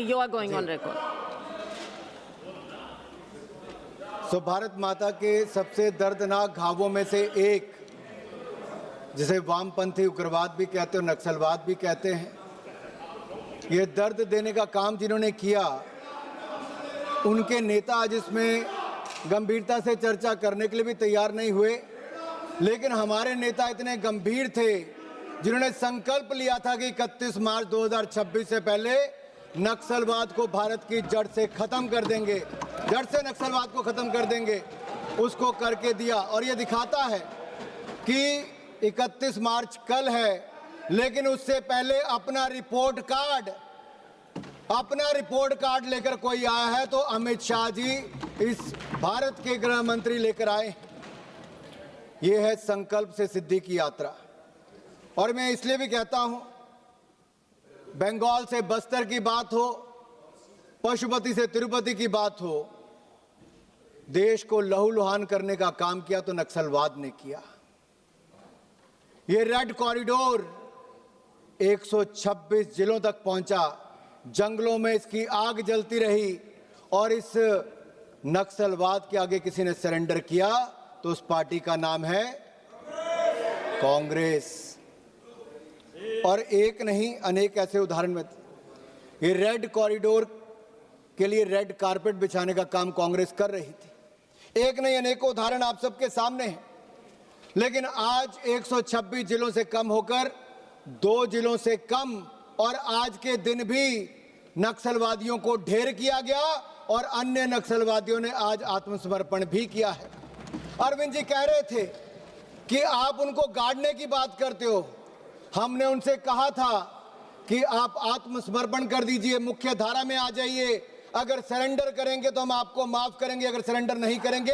You are going on record. Bharat माता के सबसे दर्दनाक घावों में से एक, जिसे वामपंथी उग्रवाद भी कहते हैं, नक्सलवाद भी कहते हैं, ये दर्द देने का काम जिन्होंने किया, उनके नेता आज इसमें गंभीरता से चर्चा करने के लिए भी तैयार नहीं हुए। लेकिन हमारे नेता इतने गंभीर थे, जिन्होंने संकल्प लिया था कि 31 मार्च 2026 से पहले नक्सलवाद को भारत की जड़ से खत्म कर देंगे, जड़ से नक्सलवाद को खत्म कर देंगे, उसको करके दिया। और ये दिखाता है कि 31 मार्च कल है, लेकिन उससे पहले अपना रिपोर्ट कार्ड लेकर कोई आया है तो अमित शाह जी इस भारत के गृह मंत्री लेकर आए। ये है संकल्प से सिद्धि की यात्रा। और मैं इसलिए भी कहता हूं, बंगाल से बस्तर की बात हो, पशुपति से तिरुपति की बात हो, देश को लहूलुहान करने का काम किया तो नक्सलवाद ने किया। ये रेड कॉरिडोर 126 जिलों तक पहुंचा, जंगलों में इसकी आग जलती रही, और इस नक्सलवाद के आगे किसी ने सरेंडर किया तो उस पार्टी का नाम है कांग्रेस। और एक नहीं, अनेक ऐसे उदाहरण में ये रेड कॉरिडोर के लिए रेड कारपेट बिछाने का काम कांग्रेस कर रही थी। एक नहीं, अनेकों उदाहरण आप सबके सामने हैं। लेकिन आज 126 जिलों से कम होकर 2 जिलों से कम, और आज के दिन भी नक्सलवादियों को ढेर किया गया और अन्य नक्सलवादियों ने आज आत्मसमर्पण भी किया है। अरविंद जी कह रहे थे कि आप उनको गाड़ने की बात करते हो। हमने उनसे कहा था कि आप आत्मसमर्पण कर दीजिए, मुख्य धारा में आ जाइए। अगर सरेंडर करेंगे तो हम आपको माफ करेंगे, अगर सरेंडर नहीं करेंगे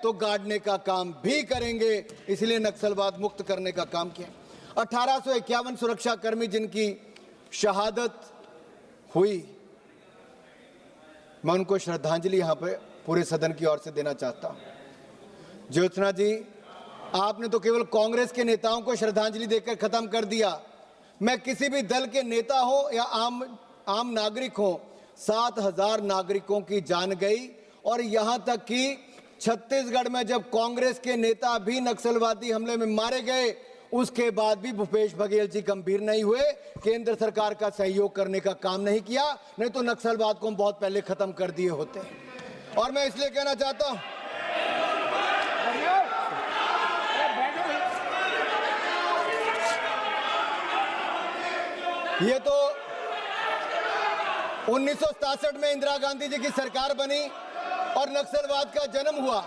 तो गाड़ने का काम भी करेंगे। इसलिए नक्सलवाद मुक्त करने का काम किया। 1851 सुरक्षा कर्मी जिनकी शहादत हुई, मैं उनको श्रद्धांजलि यहां पे पूरे सदन की ओर से देना चाहता हूं। ज्योत्सना जी, आपने तो केवल कांग्रेस के नेताओं को श्रद्धांजलि देकर खत्म कर दिया। मैं किसी भी दल के नेता हो या आम नागरिक हो, 7000 नागरिकों की जान गई। और यहां तक कि छत्तीसगढ़ में जब कांग्रेस के नेता भी नक्सलवादी हमले में मारे गए, उसके बाद भी भूपेश बघेल जी गंभीर नहीं हुए, केंद्र सरकार का सहयोग करने का काम नहीं किया, नहीं तो नक्सलवाद को हम बहुत पहले खत्म कर दिए होते। और मैं इसलिए कहना चाहता हूं, ये तो 1967 में इंदिरा गांधी जी की सरकार बनी और नक्सलवाद का जन्म हुआ।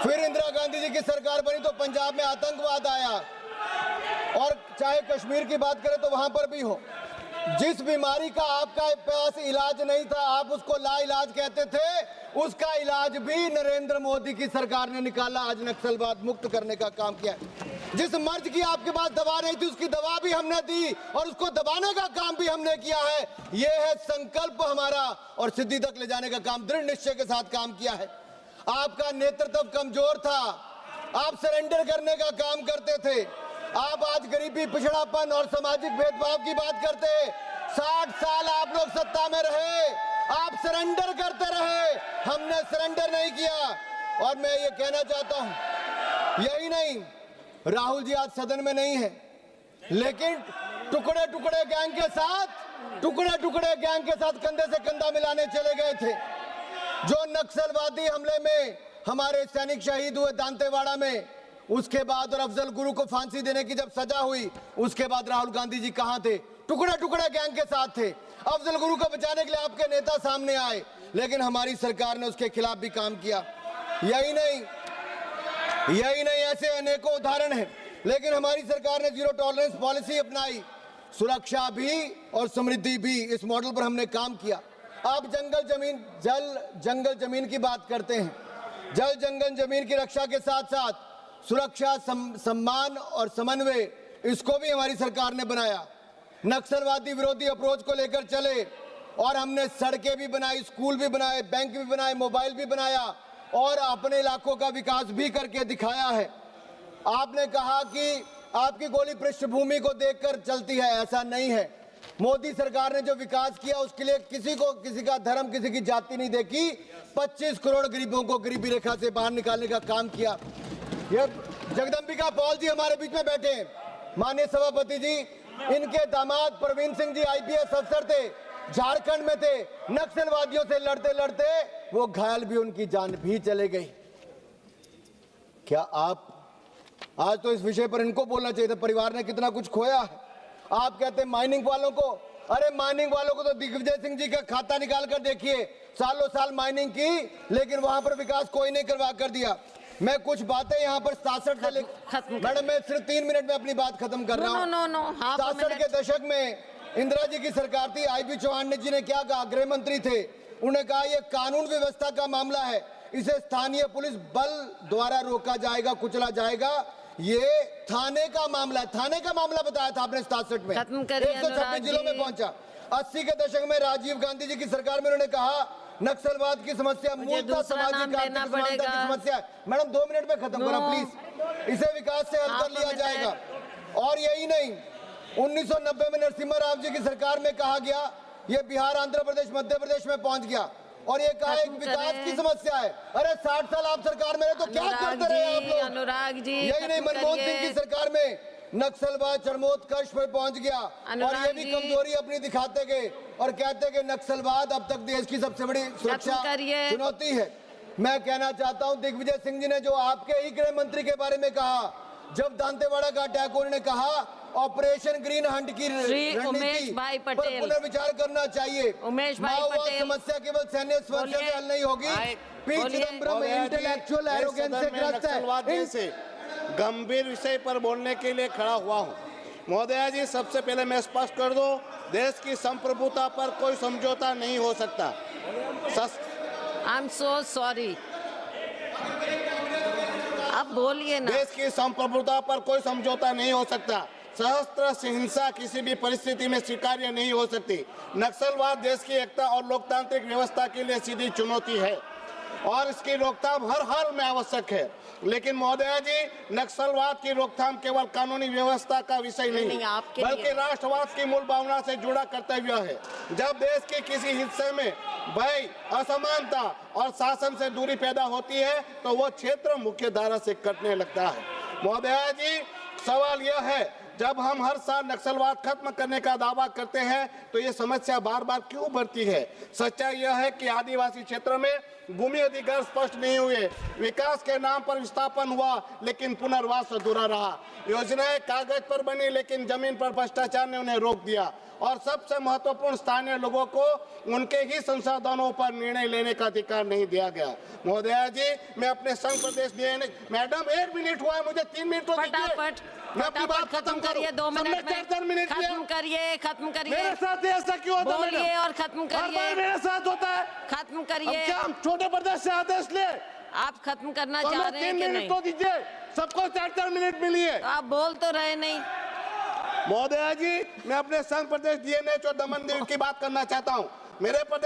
फिर इंदिरा गांधी जी की सरकार बनी तो पंजाब में आतंकवाद आया, और चाहे कश्मीर की बात करें तो वहां पर भी हो। जिस बीमारी का आपका पास इलाज नहीं था, आप उसको लाइलाज कहते थे, उसका इलाज भी नरेंद्र मोदी की सरकार ने निकाला, आज नक्सलवाद मुक्त करने का काम किया। जिस मर्ज की आपके पास दवा नहीं थी, उसकी दवा भी हमने दी और उसको दबाने का काम भी हमने किया है। यह है संकल्प हमारा, और सिद्धि तक ले जाने का काम दृढ़ निश्चय के साथ काम किया है। आपका नेतृत्व कमजोर था, आप सरेंडर करने का काम करते थे। आप आज गरीबी, पिछड़ापन और सामाजिक भेदभाव की बात करते। 60 साल आप लोग सत्ता में रहे, आप सरेंडर करते रहे, हमने सरेंडर नहीं किया। और मैं ये कहना चाहता हूं, यही नहीं, राहुल जी आज सदन में नहीं है, लेकिन टुकड़े टुकड़े गैंग के साथ कंधे से कंधा मिलाने चले गए थे। जो नक्सलवादी हमले में हमारे सैनिक शहीद हुए दांतेवाड़ा में, उसके बाद और अफजल गुरु को फांसी देने की जब सजा हुई, उसके बाद राहुल गांधी जी कहां थे? टुकड़े टुकड़े गैंग के साथ थे। अफजल गुरु को बचाने के लिए आपके नेता सामने आए, लेकिन हमारी सरकार ने उसके खिलाफ भी काम किया। यही नहीं, ऐसे अनेकों उदाहरण हैं। लेकिन हमारी सरकार ने जीरो टॉलरेंस पॉलिसी अपनाई, सुरक्षा भी और समृद्धि भी, इस मॉडल पर हमने काम किया। आप जंगल जमीन की बात करते हैं। जल जंगल जमीन की रक्षा के साथ साथ सुरक्षा, सम्मान और समन्वय, इसको भी हमारी सरकार ने बनाया। नक्सलवादी विरोधी अप्रोच को लेकर चले, और हमने सड़कें भी बनाई, स्कूल भी बनाए, बैंक भी बनाए, मोबाइल भी बनाया, और अपने इलाकों का विकास भी करके दिखाया है। आपने कहा कि आपकी गोली पृष्ठभूमि को देखकर चलती है, ऐसा नहीं है। मोदी सरकार ने जो विकास किया उसके लिए किसी को, किसी का धर्म, किसी की जाति नहीं देखी। 25 करोड़ गरीबों को गरीबी रेखा से बाहर निकालने का काम किया। ये जगदम्बिका पॉल जी हमारे बीच में बैठे हैं, माननीय सभापति जी, इनके दामाद प्रवीण सिंह जी IPS अफसर थे, झारखंड में थे, नक्सलवादियों से लड़ते लड़ते वो घायल भी, उनकी जान भी चले गई। क्या आप आज तो इस विषय पर इनको बोलना चाहिए था, परिवार ने कितना कुछ खोया है। आप कहते हैं माइनिंग वालों को, अरे माइनिंग वालों को तो दिग्विजय सिंह जी का खाता निकाल कर देखिए, सालों साल माइनिंग की, लेकिन वहां पर विकास कोई नहीं करवा कर दिया। मैं कुछ बातें यहाँ पर 67 से मैडम, मैं सिर्फ 3 मिनट में अपनी बात खत्म कर रहा हूँ। 67 के दशक में इंदिरा जी की सरकार थी, IB चौहान जी ने क्या कहा, गृह मंत्री थे, उन्होंने कहा यह कानून व्यवस्था का मामला है, इसे स्थानीय पुलिस बल द्वारा रोका जाएगा, कुचला जाएगा। ये थाने का मामला है, थाने का मामला बताया था आपने 67 में, 126 जिलों में पहुंचा। 80 के दशक में राजीव गांधी जी की सरकार में उन्होंने कहा नक्सलवाद की समस्या मूलतः सामाजिक आर्थिक समानता की समस्या है। मैडम 2 मिनट में खत्म करो प्लीज। इसे विकास से हल कर लिया जाएगा। और यही नहीं, 1990 में नरसिम्हा राव जी की सरकार में कहा गया, ये बिहार, आंध्र प्रदेश, मध्य प्रदेश में पहुंच गया और ये कहा एक विकास की समस्या है। अरे 60 साल आप सरकार में रहे तो क्या करते रहे आप लोग? अनुराग जी, यही नहीं, मनमोहन सिंह की सरकार में नक्सलवाद चरमोत्कर्ष पर पहुंच गया और ये भी कमजोरी अपनी दिखाते गए और कहते कि नक्सलवाद अब तक देश की सबसे बड़ी सुरक्षा चुनौती है। मैं कहना चाहता हूं, दिग्विजय सिंह जी ने जो आपके ही गृह मंत्री के बारे में कहा, जब दांतेवाड़ा का अटैक, उन्होंने कहा ऑपरेशन ग्रीन हंट की रणनीति पर पुनर्विचार करना चाहिए। माओवाद समस्या केवल सैन्य समस्या से हल नहीं होगी। पी चिदम्बरम इंटेलेक्चुअल एरोगेंस से ग्रस्त है। गंभीर विषय पर बोलने के लिए खड़ा हुआ हूँ। महोदया जी, सबसे पहले मैं स्पष्ट कर दूं, देश की संप्रभुता पर कोई समझौता नहीं हो सकता। आई एम सो सॉरी, अब बोलिए ना। देश की संप्रभुता पर कोई समझौता नहीं हो सकता। सशस्त्र हिंसा किसी भी परिस्थिति में स्वीकार्य नहीं हो सकती। नक्सलवाद देश की एकता और लोकतांत्रिक व्यवस्था के लिए सीधी चुनौती है और इसकी रोकथाम हर हाल में आवश्यक है। लेकिन महोदया जी, नक्सलवाद की रोकथाम केवल कानूनी व्यवस्था का विषय नहीं बल्कि राष्ट्रवाद की मूल भावना से जुड़ा कर्तव्य है। जब देश के किसी हिस्से में भय, असमानता और शासन से दूरी पैदा होती है तो वो क्षेत्र मुख्य धारा से कटने लगता है। महोदया जी, सवाल यह है, जब हम हर साल नक्सलवाद खत्म करने का दावा करते हैं तो ये समस्या बार बार क्यों बढ़ती है? सच्चाई यह है कि आदिवासी क्षेत्र में भूमि अधिकार स्पष्ट नहीं हुए, विकास के नाम पर विस्थापन हुआ लेकिन पुनर्वास अधूरा रहा, योजनाएं कागज पर बनी लेकिन जमीन पर भ्रष्टाचार ने उन्हें रोक दिया और सबसे महत्वपूर्ण, स्थानीय लोगों को उनके ही संसाधनों पर निर्णय लेने का अधिकार नहीं दिया गया। महोदया जी, मैं अपने संघ प्रदेश मैडम 1 मिनट हुआ है, मुझे 3 मिनट तो फटाफट मैं अपनी बात खत्म करिए। 2 मिनट में खत्म करिए। मेरे साथ ऐसा क्यों होता है? बोलिए और खत्म करिए। मेरे साथ होता है, खत्म करिए। क्या हम छोटे प्रदेश से आदेश ले? आप खत्म करना चाह रहे हैं कि नहीं? तो दीजिए, सबको 4-4 मिनट मिली है। आप बोल तो रहे नहीं। महोदया जी, मैं अपने संघ प्रदेश DNH और दमन दीव की बात करना चाहता हूँ। मेरे प्रदेश